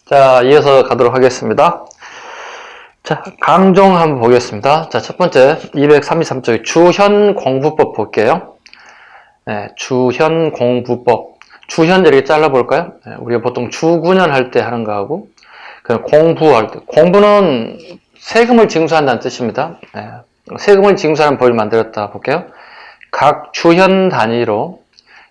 자, 이어서 가도록 하겠습니다. 자, 강정 한번 보겠습니다. 자, 첫 번째 233쪽 주현공부법 볼게요. 네, 주현공부법. 주현 이렇게 잘라볼까요? 네, 우리가 보통 주군연 할 때 하는 거하고, 공부할 때. 공부는 세금을 징수한다는 뜻입니다. 네, 세금을 징수하는 법을 만들었다 볼게요. 각 주현 단위로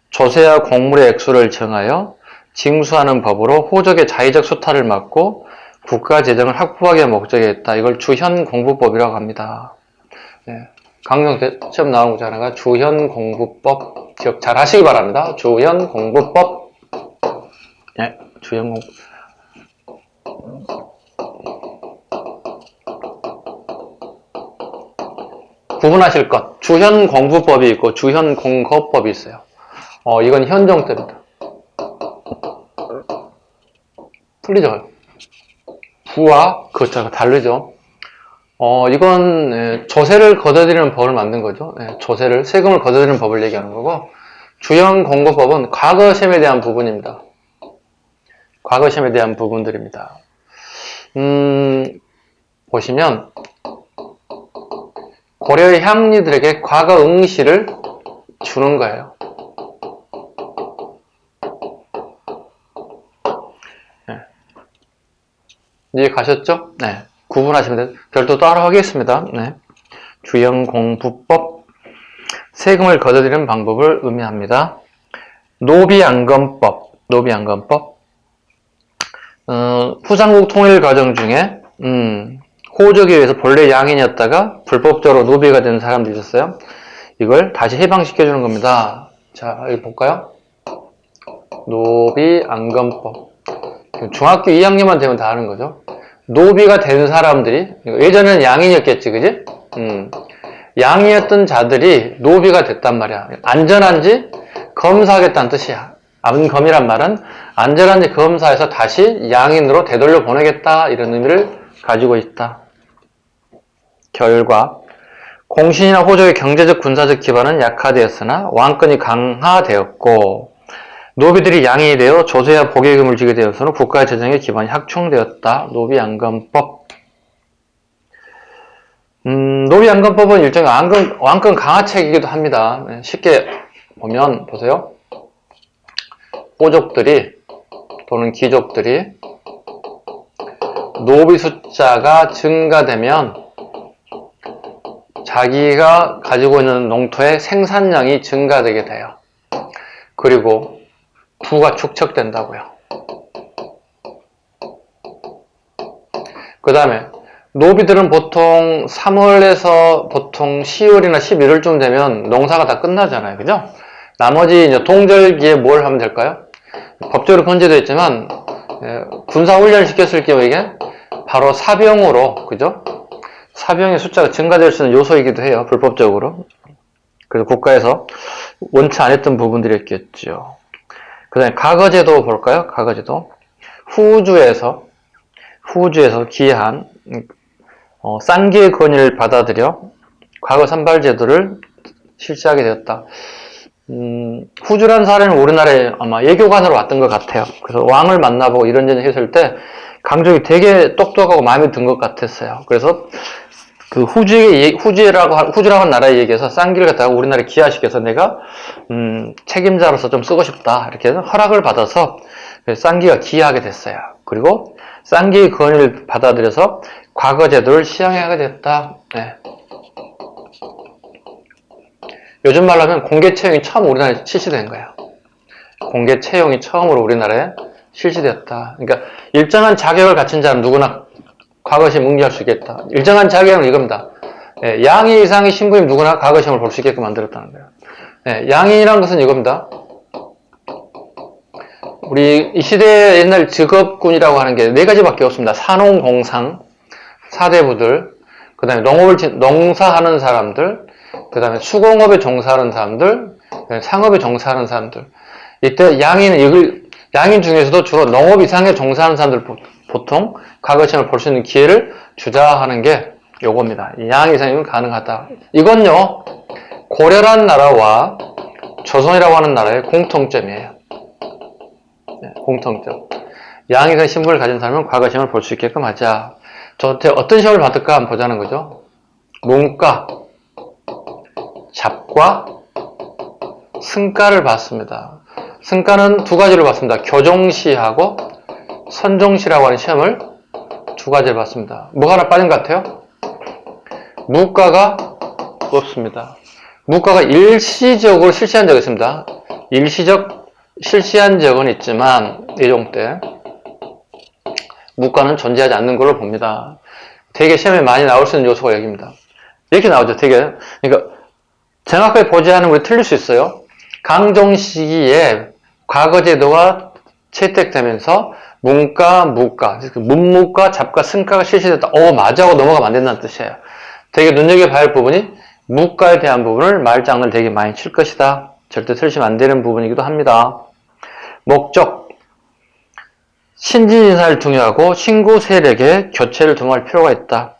조세와 공물의 액수를 정하여 징수하는 법으로 호적의 자의적 수탈을 막고 국가 재정을 확보하기 목적에 있다. 이걸 주현공부법이라고 합니다. 네. 강령 시험 나온 것 중에 하나가 주현공부법. 기억 잘 하시기 바랍니다. 주현공부법. 네, 주현공부. 구분하실 것. 주현공부법이 있고 주현공거법이 있어요. 이건 현정 때입니다. 틀리죠? 부와 그것과 다르죠. 이건 조세를 걷어들이는 법을 만든 거죠. 조세를, 세금을 걷어들이는 법을 얘기하는 거고, 주현공거법은 과거 시험에 대한 부분입니다. 과거 시험에 대한 부분들입니다. 보시면 고려의 향리들에게 과거 응시를 주는 거예요. 이해 가셨죠? 네. 구분하시면 돼요. 별도 따로 하겠습니다. 네. 주현공부법. 세금을 걷어들이는 방법을 의미합니다. 노비안건법. 노비안건법. 후삼국 통일 과정 중에, 호적에 의해서 본래 양인이었다가 불법적으로 노비가 된 사람들이 있었어요. 이걸 다시 해방시켜주는 겁니다. 자, 여기 볼까요? 노비안건법. 중학교 2학년만 되면 다 하는 거죠. 노비가 된 사람들이, 예전에는 양인이었겠지, 그지? 양이었던 자들이 노비가 됐단 말이야. 안전한지 검사하겠다는 뜻이야. 안검이란 말은 안전한지 검사해서 다시 양인으로 되돌려 보내겠다, 이런 의미를 가지고 있다. 결과 공신이나 호적의 경제적 군사적 기반은 약화되었으나 왕권이 강화되었고, 노비들이 양인이 되어 조세와 복예금을 지게 되어서는 국가 재정의 기반이 확충되었다. 노비안건법. 노비안건법은 일종의 왕권 강화책이기도 합니다. 쉽게 보면 보세요. 호족들이 또는 귀족들이 노비 숫자가 증가되면 자기가 가지고 있는 농토의 생산량이 증가되게 돼요. 그리고 부가 축적된다고요. 그 다음에 노비들은 보통 3월에서 보통 10월이나 11월쯤 되면 농사가 다 끝나잖아요. 그죠? 나머지 이제 동절기에 뭘 하면 될까요? 법적으로 건재되어 있지만 군사훈련을 시켰을 경우에 바로 사병으로, 그죠? 사병의 숫자가 증가될 수 있는 요소이기도 해요. 불법적으로. 그래서 국가에서 원치 않았던 부분들이었겠죠. 그 다음에 과거제도 볼까요? 과거제도. 후주에서 기한 쌍기의 권위를 받아들여 과거 산발제도를 실시하게 되었다. 후주라는 사람은 우리나라에 아마 예교관으로 왔던 것 같아요. 그래서 왕을 만나보고 이런저런 했을 때 강종이 되게 똑똑하고 마음에 든 것 같았어요. 그래서 그 후주라고 하는 나라에 얘기해서 쌍기를 갖다가 우리나라에 기하시켜서 내가 책임자로서 좀 쓰고 싶다, 이렇게 해서 허락을 받아서 쌍기가 기하게 됐어요. 그리고 쌍기의 권위를 받아들여서 과거 제도를 시행하게 됐다. 네. 요즘 말로 하면 공개 채용이 처음 우리나라에 실시된 거예요. 공개 채용이 처음으로 우리나라에 실시되었다. 그러니까 일정한 자격을 갖춘 자는 누구나 과거시험 응시할 수 있겠다. 일정한 자격은 이겁니다. 양인 이상의 신부님 누구나 과거시험을 볼 수 있게끔 만들었다는 거예요. 양인이라는 것은 이겁니다. 우리 이 시대 옛날 직업군이라고 하는 게 4가지밖에 없습니다. 산업공상, 사대부들, 그 다음에 농사하는 사람들, 그 다음에 수공업에 종사하는 사람들, 상업에 종사하는 사람들. 이때 양인 중에서도 주로 농업 이상에 종사하는 사람들 보통 과거 시험을 볼 수 있는 기회를 주자 하는 게 요겁니다. 양 이상이면 가능하다. 이건요, 고려란 나라와 조선이라고 하는 나라의 공통점이에요. 네, 공통점. 양 이상 신분을 가진 사람은 과거 시험을 볼 수 있게끔 하자. 저한테 어떤 시험을 받을까 한번 보자는 거죠. 문과, 잡과, 승과를 봤습니다. 승과는 두 가지를 봤습니다. 교종시하고 선종시라고 하는 시험을 두 가지를 봤습니다. 뭐가 하나 빠진 것 같아요? 무과가 없습니다. 무과가 일시적으로 실시한 적이 있습니다. 일시적 실시한 적은 있지만 예종 때 무과는 존재하지 않는 걸로 봅니다. 되게 시험에 많이 나올 수 있는 요소가 여기입니다. 이렇게 나오죠. 되게. 그러니까 정확하게 보지 않으면 우리 틀릴 수 있어요. 강종 시기에 과거제도가 채택되면서 문과, 무과, 문무과, 잡과, 승과가 실시됐다. 맞아 하고 넘어가면 안 된다는 뜻이에요. 되게 눈여겨봐야 할 부분이 무과에 대한 부분을 말장난을 되게 많이 칠 것이다. 절대 틀리시면 안 되는 부분이기도 합니다. 목적. 신진 인사를 중요하고 신구 세력의 교체를 도모할 필요가 있다.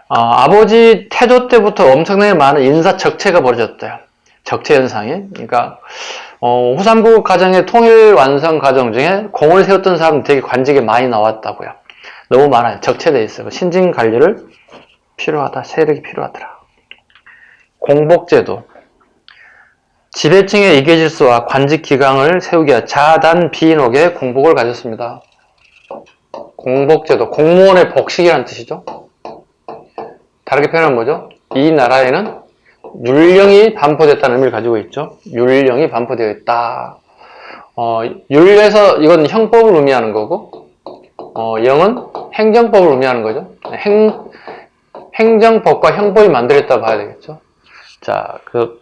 아버지 태조 때부터 엄청나게 많은 인사 적체가 벌어졌대요. 적체 현상이. 그러니까 후삼국 가정의 통일 완성 과정 중에 공을 세웠던 사람 되게 관직에 많이 나왔다고요. 너무 많아요. 적체되어 있어요. 신진 관리를 필요하다. 세력이 필요하더라. 공복제도. 지배층의 이계질서와 관직 기강을 세우기 위해 자단 비인옥의 공복을 가졌습니다. 공복제도. 공무원의 복식이라는 뜻이죠. 다르게 표현하면 뭐죠? 이 나라에는 율령이 반포됐다는 의미를 가지고 있죠. 율령이 반포되어 있다. 율에서 이건 형법을 의미하는 거고, 영은 행정법을 의미하는 거죠. 행정법과 형법이 만들었다 봐야 되겠죠. 자, 그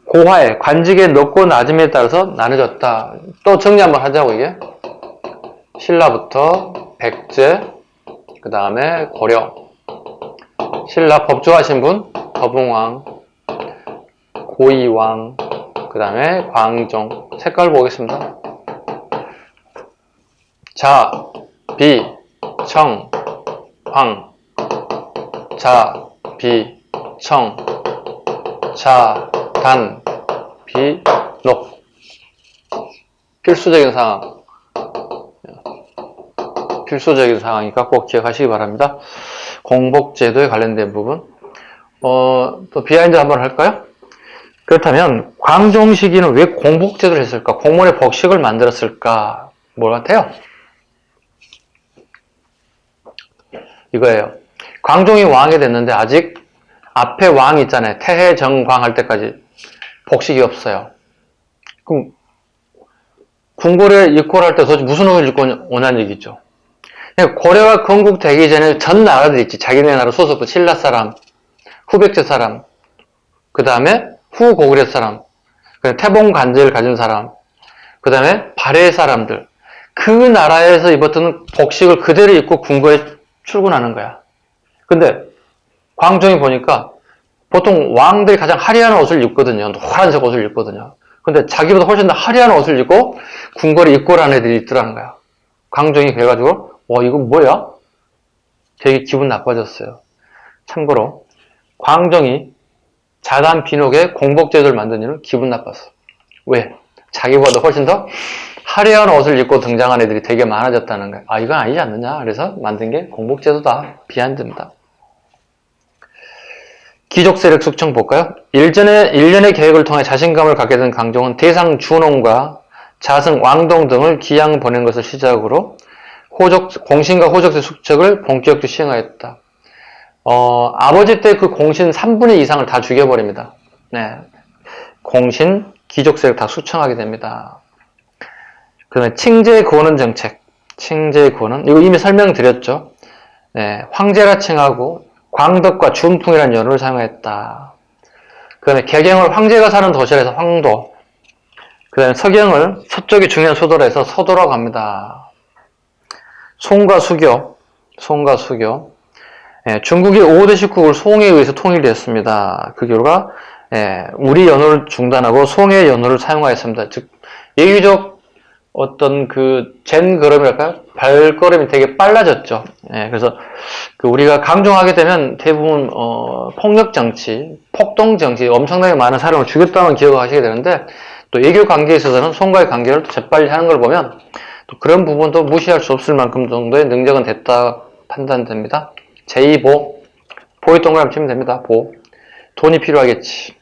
고하의 관직의 높고 낮음에 따라서 나눠졌다. 또 정리 한번 하자고 이게. 신라부터 백제, 그 다음에 고려. 신라 법조하신 분, 거봉왕, 고이왕, 그 다음에 광종. 색깔 보겠습니다. 자, 비, 청, 황. 자, 비, 청, 자, 단, 비, 녹. 필수적인 상황. 필수적인 상황이니까 꼭 기억하시기 바랍니다. 공복제도에 관련된 부분. 또 비하인드 한번 할까요? 그렇다면 광종 시기는 왜 공복제도를 했을까? 공무원의 복식을 만들었을까? 뭘 같아요? 이거예요. 광종이 왕이 됐는데 아직 앞에 왕이 있잖아요. 태해 정광 할 때까지 복식이 없어요. 그럼 궁궐에 입고할 때 도대체 무슨 옷을 입고 오냐는 얘기죠. 고려가 건국되기 전에 전 나라들 있지. 자기네 나라 소속도 신라 사람, 후백제 사람, 그 다음에 후고구려 사람, 태봉 간제를 가진 사람, 그 다음에 발해 사람들. 그 나라에서 입었던 복식을 그대로 입고 궁궐에 출근하는 거야. 근데 광종이 보니까 보통 왕들이 가장 화려한 옷을 입거든요. 노란색 옷을 입거든요. 근데 자기보다 훨씬 더 화려한 옷을 입고 궁궐에 입고라는 애들이 있더라는 거야. 광종이 그래가지고 이건 뭐야? 되게 기분 나빠졌어요. 참고로 광종이 자단 비녹의 공복제도를 만든 이유는 기분 나빴어. 왜? 자기보다 훨씬 더 화려한 옷을 입고 등장한 애들이 되게 많아졌다는 거야. 이건 아니지 않느냐? 그래서 만든 게 공복제도다. 비하인드입니다. 귀족세력 숙청 볼까요? 일련의 계획을 통해 자신감을 갖게 된 강종은 대상 준홍과 자승, 왕동 등을 기양 보낸 것을 시작으로 공신과 호족세 숙적을 본격적으로 시행하였다. 아버지 때 그 공신 3분의 2 이상을 다 죽여버립니다. 네. 공신, 귀족세력 다 숙청하게 됩니다. 그 다음에 칭제 구원은 정책. 칭제 구원은, 이거 이미 설명드렸죠. 네. 황제라 칭하고 광덕과 준풍이라는 연호를 사용했다. 그 다음에 개경을 황제가 사는 도시라 해서 황도. 그 다음에 서경을 서쪽이 중요한 수도라 해서 서도라고 합니다. 송과 수교. 중국의 5대 식국을 송에 의해서 통일되었습니다. 그 결과 우리 연호를 중단하고 송의 연호를 사용하였습니다. 즉 예유적 어떤 그 젠 걸음이랄까요? 발걸음이 되게 빨라졌죠. 예, 그래서 그 우리가 강종하게 되면 대부분 폭력 정치, 폭동 정치, 엄청나게 많은 사람을 죽였다는 기억을 하시게 되는데 또 외교 관계에 있어서는 손과의 관계를 또 재빨리 하는 걸 보면 또 그런 부분도 무시할 수 없을 만큼 정도의 능력은 됐다 판단됩니다. 제2보, 보의 동그라미 치면 됩니다. 보. 돈이 필요하겠지.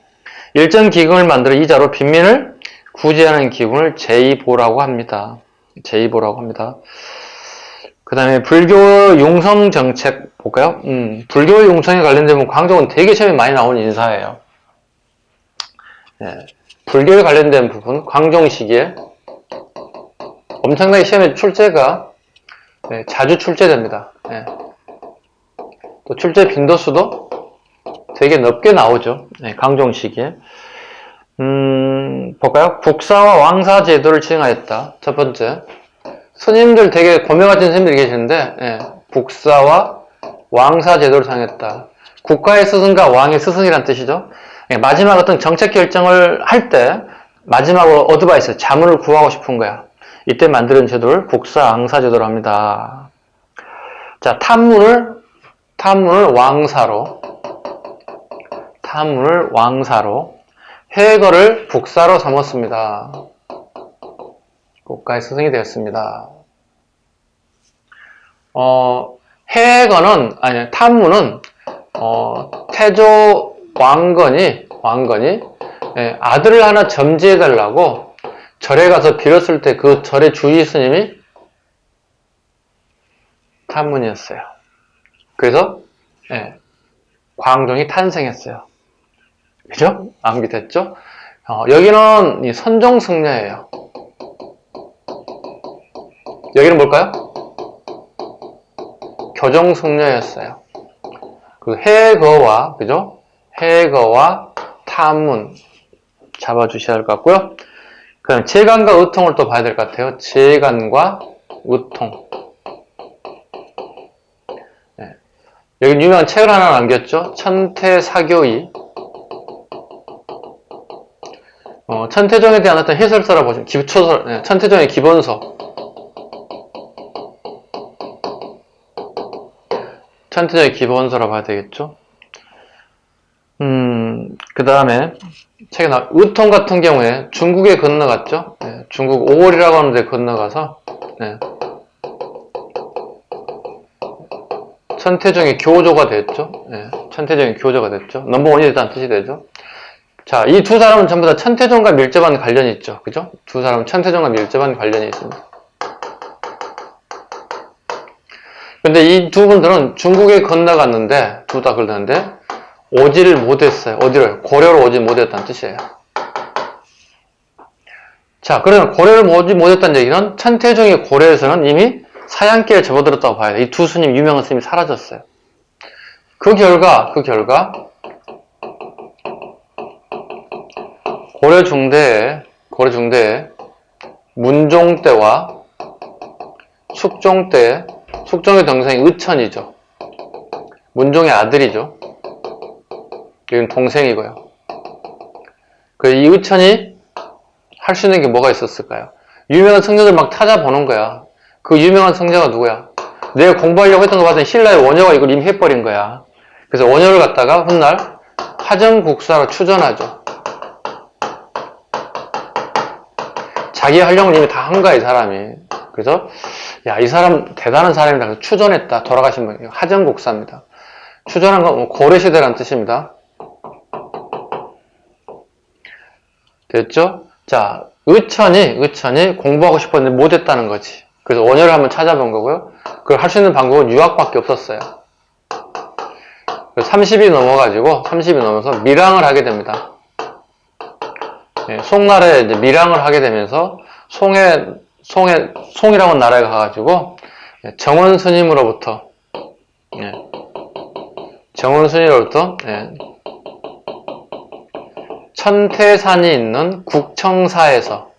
일정 기금을 만들어 이자로 빈민을 구제하는 기금을 제2보라고 합니다. 제2보라고 합니다. 그 다음에 불교 융성 정책 볼까요? 불교 융성에 관련된 광종은 되게 처음에 많이 나오는 인사예요. 예, 불교에 관련된 부분, 광종 시기에 엄청나게 시험에 출제가 자주 출제됩니다. 예. 또 출제 빈도수도 되게 높게 나오죠. 광종 시기에. 볼까요? 국사와 왕사 제도를 지정하였다. 첫 번째. 스님들 되게 고명하신 스님들이 계시는데, 국사와 왕사 제도를 정했다. 국가의 스승과 왕의 스승이란 뜻이죠. 마지막 어떤 정책 결정을 할 때, 마지막으로 어드바이스, 자문을 구하고 싶은 거야. 이때 만드는 제도를 국사, 왕사 제도로 합니다. 자, 탐문을 왕사로, 해거를 국사로 삼았습니다. 국가의 스승이 되었습니다. 탐문은, 태조 왕건이, 아들을 하나 점지해달라고 절에 가서 빌었을 때 그 절의 주의 스님이 탐문이었어요. 그래서, 광종이 탄생했어요. 그죠? 암기됐죠? 여기는 이 선종승려예요. 여기는 뭘까요? 교정승려였어요. 그 해거와, 그죠? 해거와 탐문 잡아주셔야 할 것 같고요. 그럼 재간과 의통을 또 봐야 될 것 같아요. 재간과 의통. 여기 유명한 책을 하나 남겼죠? 천태사교의. 천태종에 대한 어떤 해설서라 보시면, 기초설, 천태종의 기본서. 천태종의 기본서라 봐야 되겠죠? 그 다음에, 책에 의통 같은 경우에 중국에 건너갔죠? 중국 오월이라고 하는 데 건너가서, 천태종의 교조가 됐죠? 천태종의 교조가 됐죠? 넘버원이 됐다는 뜻이 되죠? 자, 이 두 사람은 전부 다 천태종과 밀접한 관련이 있죠. 그죠? 두 사람은 천태종과 밀접한 관련이 있습니다. 근데 이 두 분들은 중국에 건너갔는데, 둘 다 건너갔는데, 오지를 못했어요. 어디를? 고려로 오지 못했다는 뜻이에요. 자, 그러면 고려를 오지 못했다는 얘기는 천태종이 고려에서는 이미 사양길에 접어들었다고 봐야 돼. 이 두 스님, 유명한 스님이 사라졌어요. 그 결과, 고려 중대에 문종 때와 숙종 때, 숙종의 동생이 의천이죠. 문종의 아들이죠. 여기는 동생이고요. 이 의천이 할 수 있는 게 뭐가 있었을까요? 유명한 성녀들 막 찾아보는 거야. 그 유명한 성녀가 누구야? 내가 공부하려고 했던 거 봤더니 신라의 원효가 이걸 이미 해버린 거야. 그래서 원효를 갖다가 훗날 화정국사로 추전하죠. 자기 활용을 이미 다 한 거야, 이 사람이. 그래서, 야, 이 사람 대단한 사람이다. 그래서 추전했다. 돌아가신 분. 화정국사입니다. 추전한 건 고려시대라는 뜻입니다. 됐죠? 자, 의천이 공부하고 싶었는데 못했다는 거지. 그래서 원효를 한번 찾아본 거고요. 그걸 할 수 있는 방법은 유학밖에 없었어요. 30이 넘어서 밀항을 하게 됩니다. 송나라에 이제 밀항을 하게 되면서 송이라는 나라에 가가지고 정원 스님으로부터 천태산이 있는 국청사에서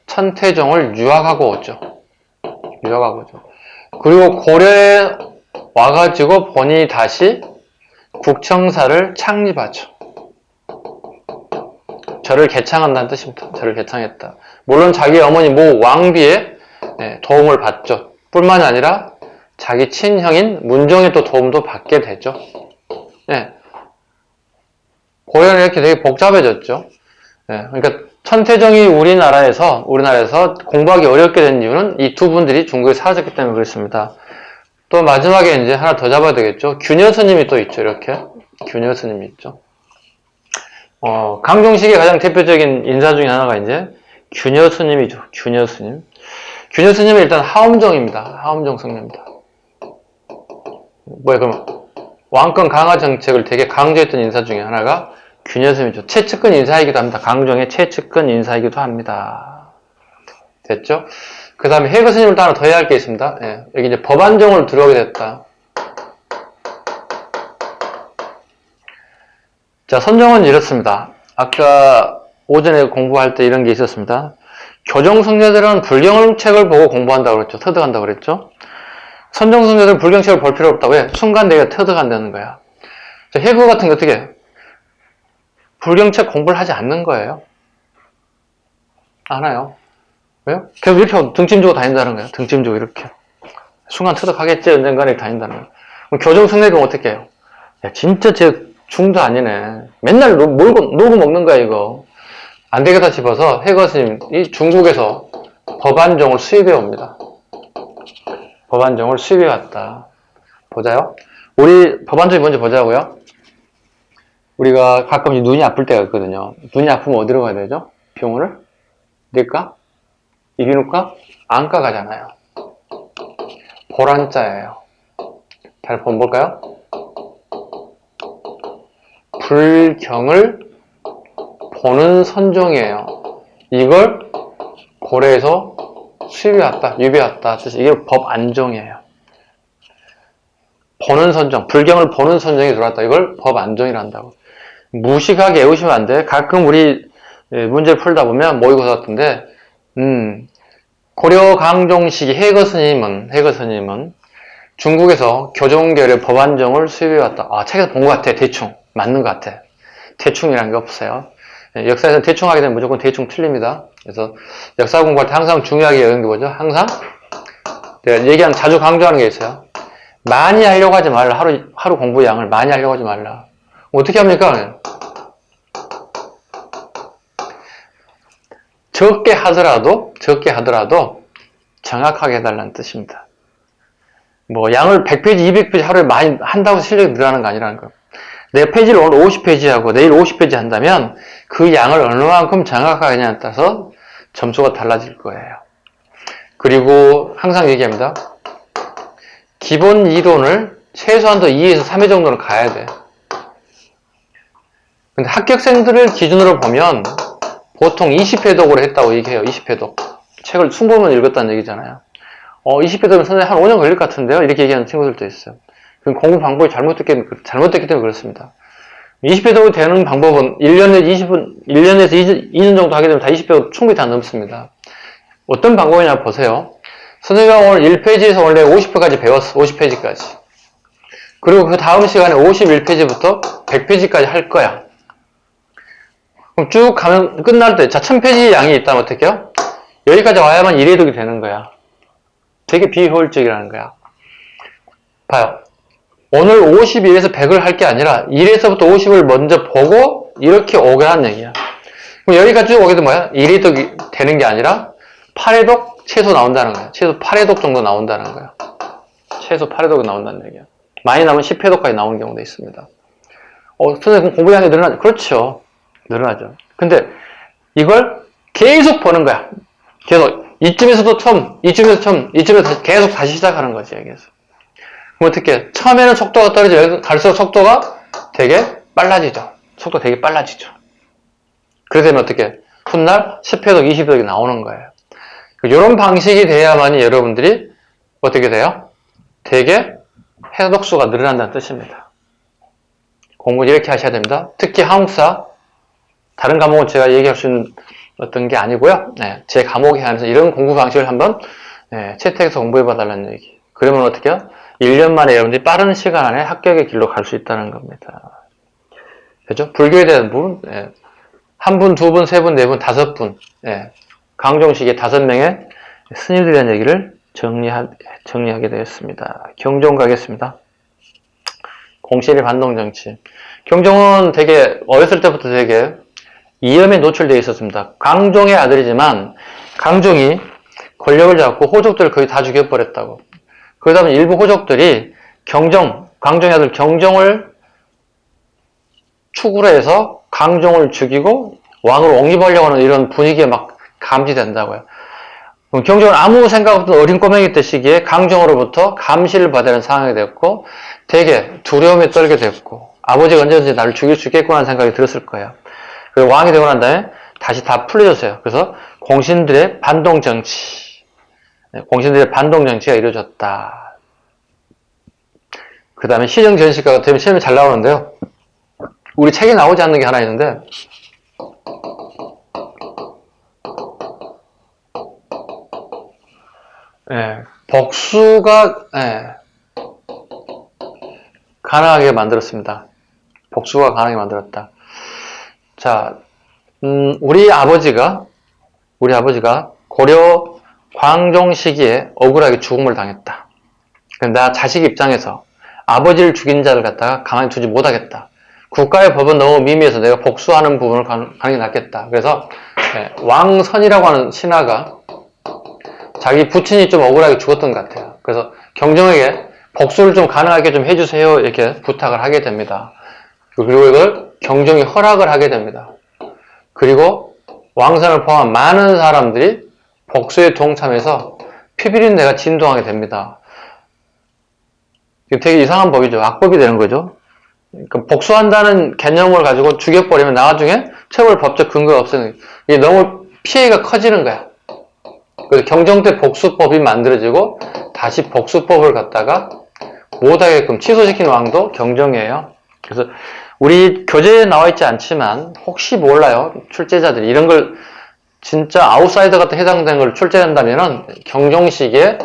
천태종을 유학하고 오죠. 그리고 고려에 와가지고 본인이 다시 국청사를 창립하죠. 저를 개창한다는 뜻입니다. 저를 개창했다. 물론 자기 어머니 모 왕비의 도움을 받죠. 뿐만이 아니라 자기 친형인 문종의 또 도움도 받게 되죠. 예. 고려는 이렇게 되게 복잡해졌죠. 예. 그러니까 천태종이 우리나라에서 공부하기 어렵게 된 이유는 이 두 분들이 중국에 사라졌기 때문에 그렇습니다. 또 마지막에 이제 하나 더 잡아야 되겠죠. 균여 스님이 또 있죠. 이렇게 균여 스님이 있죠. 강종식의 가장 대표적인 인사 중에 하나가 이제 균여 스님이죠. 균여 스님. 균여 스님은 일단 하엄정입니다. 하엄정 성녀입니다. 그럼 왕권 강화 정책을 되게 강조했던 인사 중에 하나가 균여 스님이죠. 최측근 인사이기도 합니다. 강종의 최측근 인사이기도 합니다. 됐죠? 그 다음에 해거 스님을 또 하나 더 해야 할 게 있습니다. 예, 여기 이제 법안정을 들어오게 됐다. 자, 선정은 이렇습니다. 아까 오전에 공부할 때 이런 게 있었습니다. 교정승려들은 불경책을 보고 공부한다고 그랬죠. 터득한다고 그랬죠. 선정승려들은 불경책을 볼 필요 없다고 해. 순간 내가 터득한다는 거야. 자, 해거 같은 게 어떻게 해? 불경책 공부를 하지 않는 거예요. 안 해요. 왜요? 계속 이렇게 등짐 주고 다닌다는 거예요. 등짐 주고 이렇게. 순간 터득하겠지, 언젠가는 다닌다는 거예요. 그럼 교정승려들은 어떻게 해요? 야, 진짜 제 중도 아니네. 맨날 놀고 먹는 거야, 이거. 안 되겠다 싶어서 해거 스님이 중국에서 법안정을 수입해 옵니다. 법안정을 수입해 왔다. 보자요. 우리 법안정이 뭔지 보자고요. 우리가 가끔 눈이 아플 때가 있거든요. 눈이 아프면 어디로 가야 되죠? 병원을? 내과? 이비인후과? 안과 가잖아요. 보란자예요. 잘 볼까요? 불경을 보는 선종이에요. 이걸 고려에서 수입해왔다, 유비해왔다. 이게 법안정이에요. 보는 선정, 불경을 보는 선정이 들어왔다. 이걸 법안정이라 한다고. 무식하게 외우시면 안 돼. 가끔 우리 문제 풀다 보면 모의고사 같은데, 고려 강종식이 해거 스님은 중국에서 교정계열의 법안정을 수입해왔다. 아, 책에서 본 것 같아. 대충. 맞는 것 같아. 대충이라는 게 없어요. 역사에서 대충 하게 되면 무조건 대충 틀립니다. 그래서 역사 공부할 때 항상 중요하게 여는 게 뭐죠? 항상 내가 자주 강조하는 게 있어요. 많이 하려고 하지 말라. 하루 공부 양을 많이 하려고 하지 말라. 어떻게 합니까? 적게 하더라도 정확하게 해달라는 뜻입니다. 뭐 양을 100페이지, 200페이지 하루에 많이 한다고 실력이 늘어나는 거 아니라는 거예요. 내 페이지를 오늘 50페이지 하고 내일 50페이지 한다면 그 양을 어느 만큼 정확하게 하냐에 따라서 점수가 달라질 거예요. 그리고 항상 얘기합니다. 기본 이론을 최소한도 2에서 3회 정도는 가야 돼. 근데 합격생들을 기준으로 보면 보통 20회독으로 했다고 얘기해요. 20회독. 책을 20번 읽었다는 얘기잖아요. 20회독이면 선생님 한 5년 걸릴 것 같은데요? 이렇게 얘기하는 친구들도 있어요. 그럼 공부 방법이 잘못됐기 때문에 그렇습니다. 20회독이 되는 방법은 1년에서 2년 정도 하게 되면 다 20회독 충분히 다 넘습니다. 어떤 방법이냐 보세요. 선생님이 오늘 1페이지에서 원래 50회까지 배웠어. 50페이지까지. 그리고 그 다음 시간에 51페이지부터 100페이지까지 할 거야. 그럼 쭉 가면 끝날 때, 자, 1000페이지 양이 있다면 어떻게 해요? 여기까지 와야만 1회독이 되는 거야. 되게 비효율적이라는 거야. 봐요. 오늘 51에서 100을 할 게 아니라 1에서부터 50을 먼저 보고 이렇게 오게라는 얘기야. 그럼 여기까지 쭉 오게 되면 뭐야? 1회독이 되는 게 아니라 8회독 최소 나온다는 거야. 최소 8회독 정도 나온다는 거야. 최소 8회독이 나온다는 얘기야. 많이 나오면 10회독까지 나오는 경우도 있습니다. 선생님 공부량이 늘어나죠? 그렇죠. 늘어나죠. 근데 이걸 계속 보는 거야. 계속 이쯤에서도 처음, 이쯤에서 계속 다시 시작하는 거지, 여기에서. 그럼 어떻게? 처음에는 속도가 떨어지죠. 갈수록 속도가 되게 빨라지죠. 속도가 되게 빨라지죠. 그래서 되면 어떻게? 훗날 10회독, 20회독이 나오는 거예요. 이런 방식이 돼야만이 여러분들이 어떻게 돼요? 되게 회독수가 늘어난다는 뜻입니다. 공부 이렇게 하셔야 됩니다. 특히 한국사, 다른 과목은 제가 얘기할 수 있는 어떤 게 아니고요. 네, 제 과목에 한해서 이런 공부 방식을 한번 채택해서 공부해 봐달라는 얘기. 그러면 어떻게 해요? 1년 만에 여러분들이 빠른 시간 안에 합격의 길로 갈 수 있다는 겁니다. 그죠? 불교에 대한 부분, 한 분, 두 분, 세 분, 네 분, 다섯 분. 예. 강종식의 5명의 스님들에 대한 얘기를 정리하게 되었습니다. 경종 가겠습니다. 공실의 반동정치. 경종은 되게 어렸을 때부터 되게 위험에 노출되어 있었습니다. 강종의 아들이지만 강종이 권력을 잡고 호족들을 거의 다 죽여버렸다고. 그러다 보니 일부 호족들이 강종의 아들 경종을 축으로 해서 강종을 죽이고 왕으로 옹립하려고 하는 이런 분위기에 막 감지된다고요. 경종은 아무 생각 없던 어린 꼬맹이 때 시기에 강종으로부터 감시를 받아야 하는 상황이 됐고 되게 두려움에 떨게 됐고 아버지가 언제든지 나를 죽일 수 있겠구나 하는 생각이 들었을 거예요. 그리고 왕이 되고 난 다음에 다시 다 풀려졌어요. 그래서 공신들의 반동정치가 이루어졌다. 그 다음에 시정전시가가 되면 시험에 잘 나오는데요. 우리 책에 나오지 않는 게 하나 있는데 복수가 가능하게 만들었습니다. 복수가 가능하게 만들었다. 자, 우리 아버지가 고려 광종 시기에 억울하게 죽음을 당했다. 나 자식 입장에서 아버지를 죽인 자를 갖다가 가만히 두지 못하겠다. 국가의 법은 너무 미미해서 내가 복수하는 부분을 가는 게 낫겠다. 그래서 왕선이라고 하는 신하가 자기 부친이 좀 억울하게 죽었던 것 같아요. 그래서 경종에게 복수를 좀 가능하게 좀 해주세요. 이렇게 부탁을 하게 됩니다. 그리고 이걸 경종이 허락을 하게 됩니다. 그리고 왕선을 포함한 많은 사람들이 복수에 동참해서 피비린내가 진동하게 됩니다. 되게 이상한 법이죠. 악법이 되는 거죠. 그러니까 복수한다는 개념을 가지고 죽여버리면 나중에 처벌 법적 근거가 없으니 이게 너무 피해가 커지는 거야. 그래서 경종 때 복수법이 만들어지고 다시 복수법을 갖다가 못하게끔 취소시킨 왕도 경종이에요. 그래서 우리 교재에 나와 있지 않지만 혹시 몰라요. 출제자들이 이런 걸 진짜 아웃사이더 같은 해당된 걸 출제한다면은 경종식에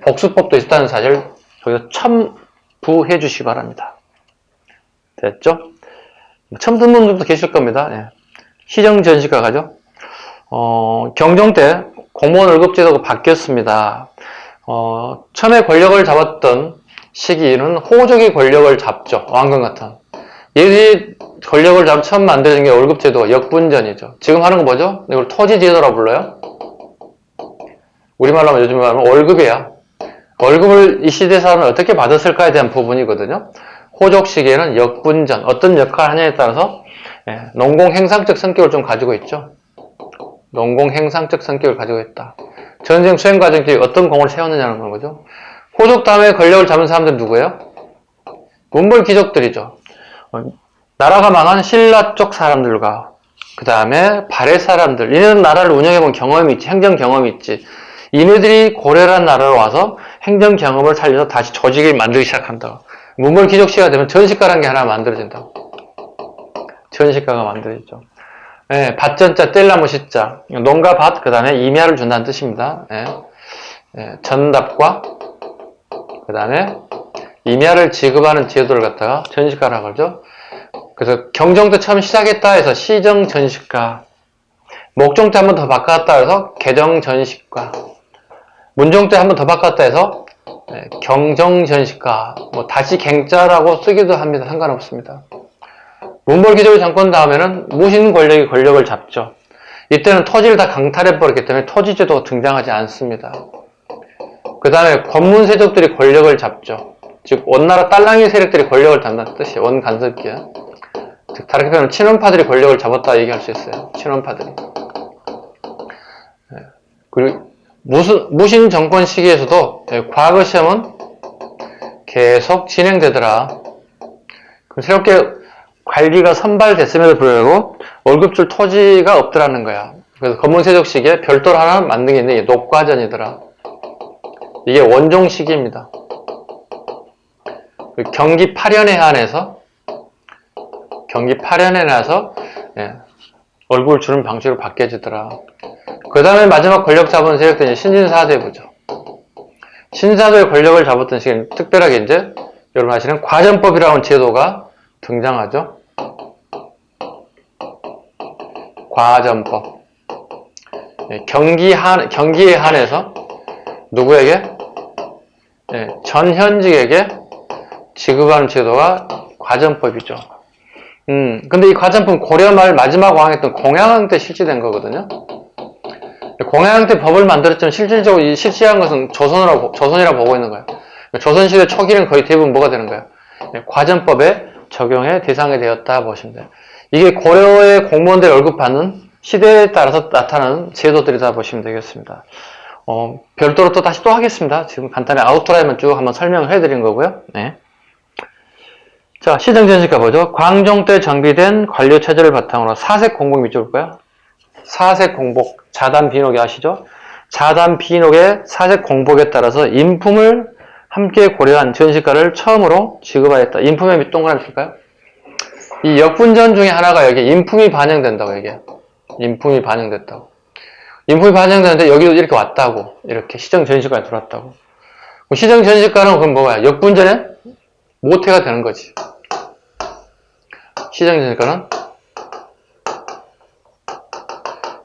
복수법도 있다는 사실을 저기서 첨부해 주시기 바랍니다. 됐죠? 처음 듣는 분들도 계실 겁니다. 시정전시가 가죠. 경종 때 공무원 월급 제도가 바뀌었습니다. 처음에 권력을 잡았던 시기는 호족이 권력을 잡죠. 왕건 같은. 얘들이 권력을 처음 만들어진 게 월급 제도가 역분전이죠. 지금 하는 거 뭐죠? 이걸 토지 제도라고 불러요. 우리말로 하면 요즘 말하면 월급이야. 월급을 이 시대 사람은 어떻게 받았을까에 대한 부분이거든요. 호족 시기에는 역분전, 어떤 역할을 하냐에 따라서 농공행상적 성격을 좀 가지고 있죠. 농공행상적 성격을 가지고 있다. 전쟁 수행 과정 중에 어떤 공을 세웠느냐는 거죠. 호족 다음에 권력을 잡은 사람들은 누구예요? 문벌 귀족들이죠. 나라가 망한 신라 쪽 사람들과 그 다음에 발해 사람들, 이네는 나라를 운영해본 경험이 있지, 행정 경험이 있지. 이네들이 고려라는 나라로 와서 행정 경험을 살려서 다시 조직을 만들기 시작한다. 문벌 귀족 시가 되면 전시가라는 게 하나 만들어진다. 전시가가 만들어지죠. 밭전자, 뗄나무 시자, 농가 밭, 그 다음에 임야를 준다는 뜻입니다. 전답과 그 다음에 임야를 지급하는 제도를 갖다가 전시가라고 하죠. 그래서 경종 때 처음 시작했다 해서 시정 전시가, 목종 때 한 번 더 바꿨다 해서 개정 전시가, 문종 때 한 번 더 바꿨다 해서 경정 전시가, 다시 갱자라고 쓰기도 합니다. 상관없습니다. 문벌 귀족의 정권 다음에는 무신 권력이 권력을 잡죠. 이때는 토지를 다 강탈해버렸기 때문에 토지제도가 등장하지 않습니다. 그 다음에 권문세족들이 권력을 잡죠. 즉 원나라 딸랑이 세력들이 권력을 잡는 뜻이에요. 원간섭기야. 즉 다르게 표현하면 친원파들이 권력을 잡았다 얘기할 수 있어요. 친원파들이. 그리고 무신 정권 시기에서도 과거 시험은 계속 진행되더라. 그럼 새롭게 관리가 선발됐음에도 불구하고 월급 줄 토지가 없더라는 거야. 그래서 검문세족 시기에 별도로 하나 만든 게 있는데 이게 녹과전이더라. 이게 원종 시기입니다. 경기 8년에 한해서 월급을 주는 방식으로 바뀌어지더라. 그 다음에 마지막 권력 잡은 세력들이 신진사대부죠. 신사도의 권력을 잡았던 시기는 특별하게 이제 여러분 아시는 과전법이라는 제도가 등장하죠. 과전법. 경기에 한해서 누구에게? 전현직에게 지급하는 제도가 과전법이죠. 근데 이 과전법은 고려 말 마지막 왕이었던 공양왕 때 실시된 거거든요. 공양왕 때 법을 만들었지만 실질적으로 이 실시한 것은 조선이라고 보고 있는 거예요. 조선시대 초기는 거의 대부분 뭐가 되는 거예요? 과전법의 적용의 대상이 되었다 보시면 돼요. 이게 고려의 공무원들 월급 받는 시대에 따라서 나타나는 제도들이다 보시면 되겠습니다. 별도로 다시 하겠습니다. 지금 간단히 아우트라인만 쭉 한번 설명을 해드린 거고요. 네. 자, 시정전시가 보죠. 광종 때 정비된 관료체제를 바탕으로 사색 공복 밑줄 볼까요? 사색 공복, 자단 비녹이 아시죠? 자단 비녹의 사색 공복에 따라서 인품을 함께 고려한 전시가를 처음으로 지급하였다. 인품의 밑 동그라미 칠까요? 이 역분전 중에 하나가 여기 인품이 반영된다고 얘기해요. 인품이 반영됐다고. 인품이 반영되는데 여기도 이렇게 왔다고. 이렇게 시정전시가에 들어왔다고. 시정전시가는 그럼 뭐야? 역분전의 모태가 되는 거지. 시정전시가는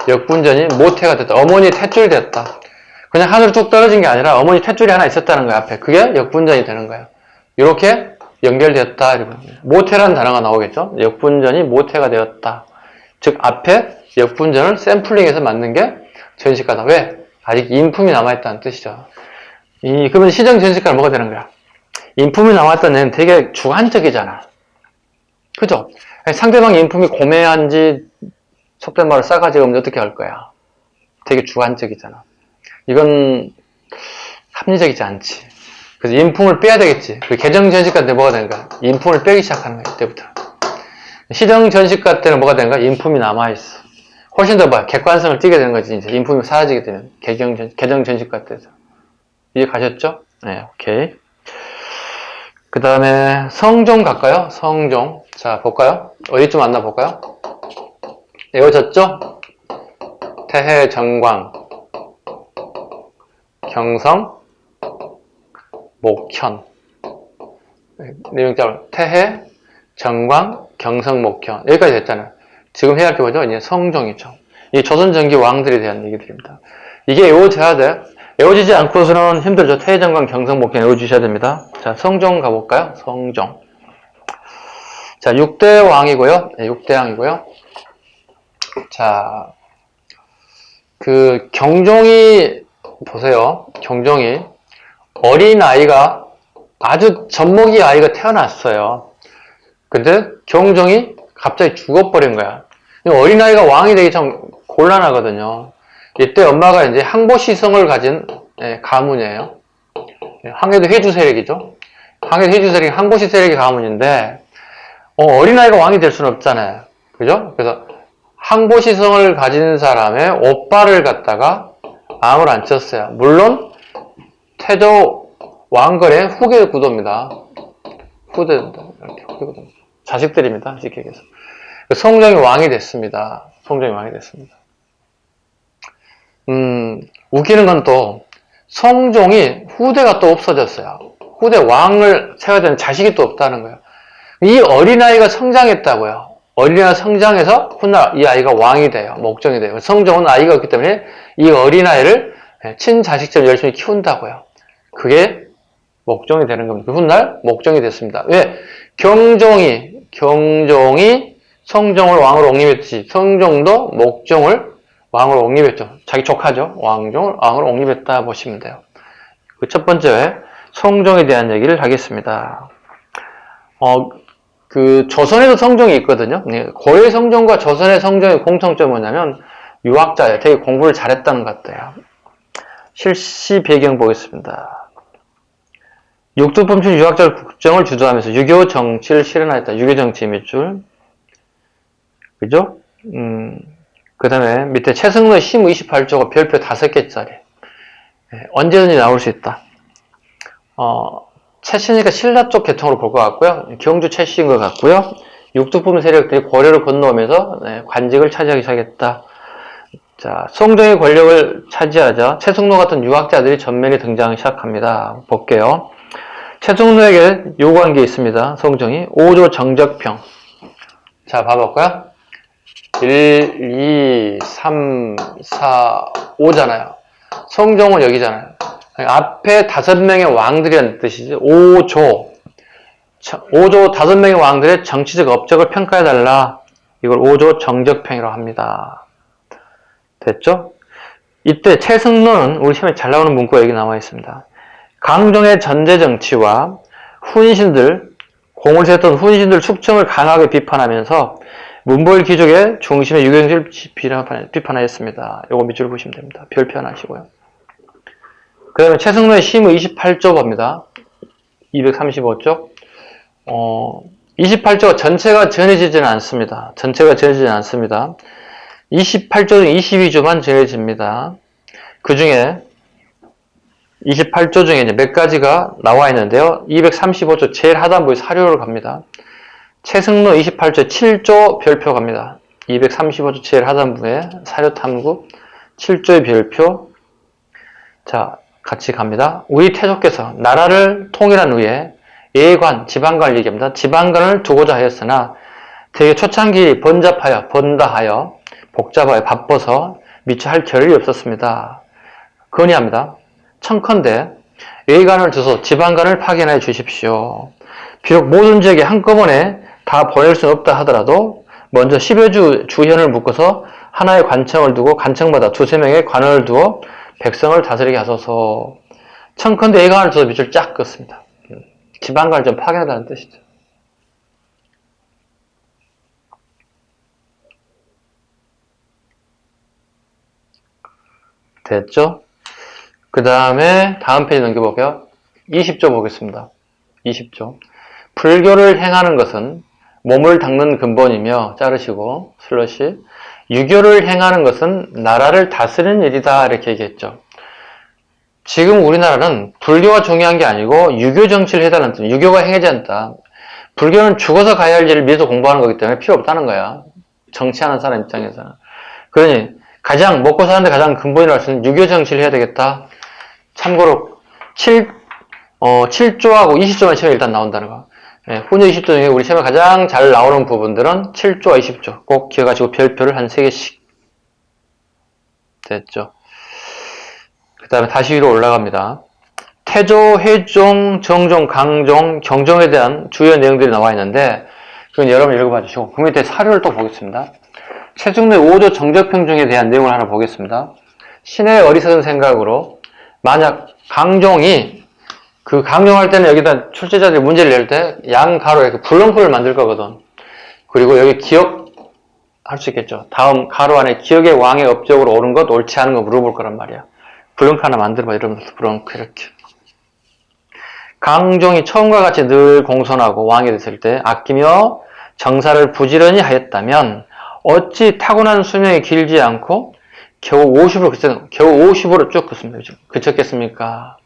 역분전이 모태가 됐다. 어머니 탯줄이 됐다. 그냥 하늘로 쭉 떨어진 게 아니라 어머니 탯줄이 하나 있었다는 거야, 앞에. 그게 역분전이 되는 거예요. 이렇게 연결되었다. 모태라는 단어가 나오겠죠? 역분전이 모태가 되었다. 즉, 앞에 역분전을 샘플링해서 만든 게 전시가다. 왜? 아직 인품이 남아있다는 뜻이죠. 그러면 시정 전시가는 뭐가 되는 거야? 인품이 남아있다는 얘는 되게 주관적이잖아. 그죠? 상대방의 인품이 고매한지, 속된 말로 싸가지가 없는지 어떻게 할 거야? 되게 주관적이잖아. 이건 합리적이지 않지. 그래서 인품을 빼야 되겠지. 그 개정 전시가 때 뭐가 되는 거야? 인품을 빼기 시작하는 거야, 이때부터. 시정 전시가 때는 뭐가 되는 거야? 인품이 남아있어. 훨씬 더 객관성을 띠게 되는 거지, 이제. 인품이 사라지게 되면. 개정 전시가 때에서. 이해 가셨죠? 네, 오케이. 그 다음에 성종 갈까요? 성종. 자, 볼까요? 어디쯤 왔나 볼까요? 외워졌죠? 태해, 정광, 경성, 목현. 내용자로 태해, 정광, 경성, 목현. 여기까지 됐잖아요. 지금 해야 할 게 뭐죠? 이제 성종이죠. 이게 조선전기 왕들에 대한 얘기들입니다. 이게 외워져야 돼. 외워지지 않고서는 힘들죠. 태해, 정광, 경성, 목현 외워주셔야 됩니다. 자, 성종 가볼까요? 성종. 자, 6대 왕이고요. 네, 6대 왕이고요. 자, 경종이, 보세요. 경종이 어린 아이가, 아주 젖먹이 아이가 태어났어요. 근데 경종이 갑자기 죽어버린 거야. 어린아이가 왕이 되기 참 곤란하거든요. 이때 엄마가 이제 항보시성을 가진 가문이에요. 항해도 회주 세력이죠. 항해도 회주 세력이 항보시 세력의 가문인데, 어린아이가 왕이 될 수는 없잖아요. 그죠? 그래서 항보시성을 가진 사람의 오빠를 갖다가 암을 안 쳤어요. 물론 태조 왕건의 후계 구도입니다. 후대입니다. 이렇게 후계 구도. 자식들입니다. 쉽게 얘기해서. 성종이 왕이 됐습니다. 성종이 왕이 됐습니다. 웃기는 건 또 성종이 후대가 또 없어졌어요. 후대 왕을 세워야 되는 자식이 또 없다는 거예요. 이 어린아이가 성장했다고요. 어린아이가 성장해서 훗날 이 아이가 왕이 돼요. 목종이 돼요. 성종은 아이가 없기 때문에 이 어린아이를 친자식처럼 열심히 키운다고요. 그게 목종이 되는 겁니다. 훗날 목종이 됐습니다. 왜? 경종이 성종을 왕으로 옹립했듯이 성종도 목종을 왕으로 옹립했죠. 자기 조카죠. 왕종을 왕으로 옹립했다 보시면 돼요. 그 첫 번째 성종에 대한 얘기를 하겠습니다. 조선에도 성종이 있거든요. 고려의 성종과 조선의 성종의 공통점이 뭐냐면 유학자예요. 되게 공부를 잘했다는 것 같아요. 실시 배경 보겠습니다. 육두품출 유학자를 국정을 주도하면서 유교 정치를 실현하였다. 유교 정치 밑줄. 그죠? 그 다음에 밑에 최승로의 시무 28조가 별표 5개짜리. 언제든지 나올 수 있다. 최씨니까 신라 쪽 계통으로 볼 것 같고요. 경주 최씨인 것 같고요. 육두품 세력들이 고려를 건너오면서 관직을 차지하기 시작했다. 자, 성종의 권력을 차지하자 최승로 같은 유학자들이 전면에 등장하기 시작합니다. 볼게요. 최승로에게 요구한 게 있습니다. 성종이 5조 정적평. 자, 봐볼까요? 1, 2, 3, 4, 5잖아요. 성종은 여기잖아요. 앞에 5명의 왕들이라는 뜻이지. 5조 5명의 왕들의 정치적 업적을 평가해달라. 이걸 5조 정적평이라고 합니다. 됐죠? 이때 최승로는 우리 시험에 잘 나오는 문구가 여기 나와 있습니다. 강종의 전제 정치와 공을 세웠던 훈신들 숙청을 강하게 비판하면서 문벌 귀족의 중심의 유경지를 비판하였습니다. 요거 밑줄 보시면 됩니다. 별표 하나 하시고요. 그 다음에 최승로의 시무 28조 봅니다. 235쪽. 28조 전체가 전해지지는 않습니다. 28조 중 22조만 전해집니다. 그 중에 28조 중에 이제 몇 가지가 나와 있는데요. 235조 제일 하단부에 사료를 갑니다. 최승로 28조 7조 별표 갑니다. 235조 제일 하단부에 사료 탐구 7조의 별표. 자, 같이 갑니다. 우리 태조께서 나라를 통일한 후에 예관, 지방관을 얘기합니다. 지방관을 두고자 하였으나 되게 초창기 번다하여 복잡하여 바빠서 미처 할 겨를이 없었습니다. 건의합니다. 청컨대 예관을 두소 지방관을 파견해 주십시오. 비록 모든 지역에 한꺼번에 다 보낼 수는 없다 하더라도 먼저 10여 주 주현을 묶어서 하나의 관청을 두고 관청마다 2~3명의 관원을 두어 백성을 다스리게 하소서. 청컨대 예관을 두소 밑줄 쫙 긋습니다. 지방관을 좀 파견하다는 뜻이죠. 됐죠? 그 다음에 다음 페이지 넘겨볼게요. 20조 보겠습니다. 20조. 불교를 행하는 것은 몸을 닦는 근본이며 자르시고 슬러시 유교를 행하는 것은 나라를 다스리는 일이다 이렇게 얘기했죠. 지금 우리나라는 불교가 중요한 게 아니고 유교 정치를 해달라는 뜻. 유교가 행하지 않다. 불교는 죽어서 가야 할 일을 미래서 공부하는 거기 때문에 필요 없다는 거야. 정치하는 사람 입장에서는. 그러니 가장 먹고 사는데 가장 근본이라고 할 수 있는 유교 정치를 해야 되겠다. 참고로 7조하고 20조만 시험에 일단 나온다는 거. 훈요 20조 중에 우리 시험에 가장 잘 나오는 부분들은 7조와 20조. 꼭 기억하시고 별표를 한 3개씩. 됐죠. 그 다음에 다시 위로 올라갑니다. 태조, 회종, 정종, 강종, 경종에 대한 주요 내용들이 나와 있는데 그건 여러분 읽어봐 주시고 그 밑에 사료를 또 보겠습니다. 최승로의 5조 정적평중에 대한 내용을 하나 보겠습니다. 신의 어리석은 생각으로 만약 강종이 그 강종할 때는 여기다 출제자들이 문제를 낼 때 양가로에 그 불렁풀을 만들 거거든. 그리고 여기 기억할 수 있겠죠. 다음 가로 안에 기억의 왕의 업적으로 옳은 것, 옳지 않은 거 물어볼 거란 말이야. 블렁크 하나 만들어봐. 이러면서 블렁크 이렇게. 강종이 처음과 같이 늘 공손하고 왕이 됐을 때 아끼며 정사를 부지런히 하였다면 어찌 타고난 수명이 길지 않고 겨우 50으로 쭉 그쳤겠습니까?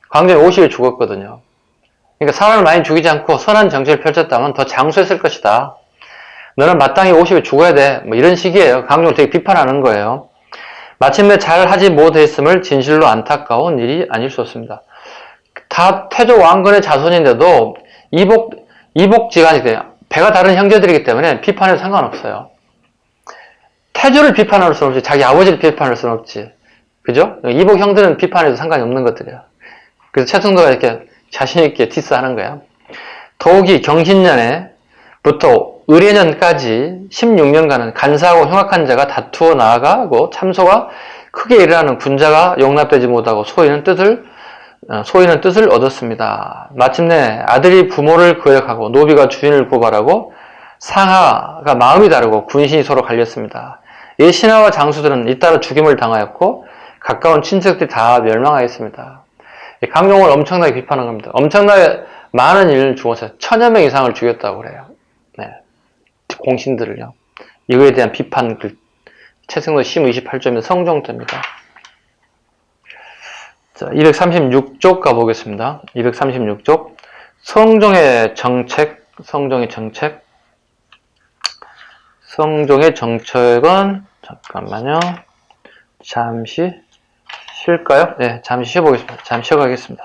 강종이 50에 죽었거든요. 그러니까 사람을 많이 죽이지 않고 선한 정치를 펼쳤다면 더 장수했을 것이다. 너는 마땅히 50에 죽어야 돼. 뭐 이런 식이에요. 강종을 되게 비판하는 거예요. 마침내 잘 하지 못했음을 진실로 안타까운 일이 아닐 수 없습니다. 다 태조 왕건의 자손인데도 이복지간이 돼요. 배가 다른 형제들이기 때문에 비판해도 상관없어요. 태조를 비판할 수는 없지. 자기 아버지를 비판할 수는 없지. 그죠? 이복 형들은 비판해도 상관이 없는 것들이야. 그래서 최승도가 이렇게 자신있게 디스하는 거야. 더욱이 경신년에부터 의례년까지 16년간은 간사하고 흉악한 자가 다투어 나아가고 참소가 크게 일어나는 군자가 용납되지 못하고 소인은 뜻을 얻었습니다. 마침내 아들이 부모를 거역하고 노비가 주인을 고발하고 상하가 마음이 다르고 군신이 서로 갈렸습니다. 이 신하와 장수들은 잇따라 죽임을 당하였고 가까운 친척들이 다 멸망하였습니다. 강용을 엄청나게 비판한 겁니다. 엄청나게 많은 인을 죽었어요. 1000여 명 이상을 죽였다고 그래요. 네. 공신들을요. 이거에 대한 비판 글 최승로 시무 28조입니다. 성종입니다. 자, 236쪽 가보겠습니다. 236쪽. 성종의 정책은 잠깐만요. 잠시 쉴까요? 네, 잠시 쉬어보겠습니다. 잠시 쉬어가겠습니다.